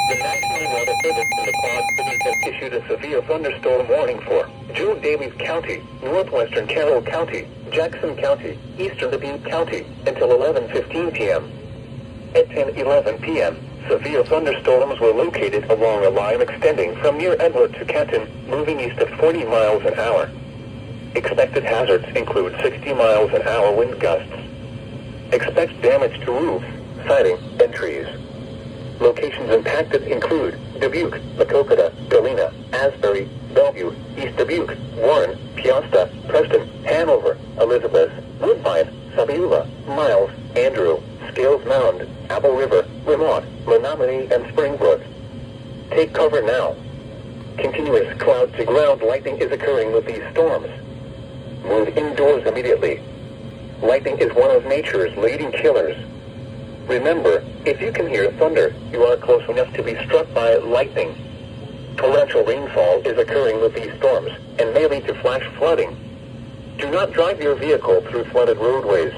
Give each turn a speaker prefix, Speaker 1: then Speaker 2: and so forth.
Speaker 1: The National Weather Service in the Quad Cities has issued a severe thunderstorm warning for Joe Daviess County, northwestern Carroll County, Jackson County, eastern Dubuque County, until 11:15 p.m. At 10:11 p.m., severe thunderstorms were located along a line extending from near Edward to Canton, moving east at 40 miles an hour. Expected hazards include 60 miles an hour wind gusts. Expect damage to roofs, siding, and trees. Locations impacted include Dubuque, Maquoketa, Galena, Asbury, Bellevue, East Dubuque, Warren, Peosta, Preston, Hanover, Elizabeth, Woodbine, Sabiula, Miles, Andrew, Scales Mound, Apple River, Lamont, Menominee, and Springbrook. Take cover now. Continuous cloud-to-ground lightning is occurring with these storms. Move indoors immediately. Lightning is one of nature's leading killers. Remember, if you can hear thunder, you are close enough to be struck by lightning. Torrential rainfall is occurring with these storms and may lead to flash flooding. Do not drive your vehicle through flooded roadways.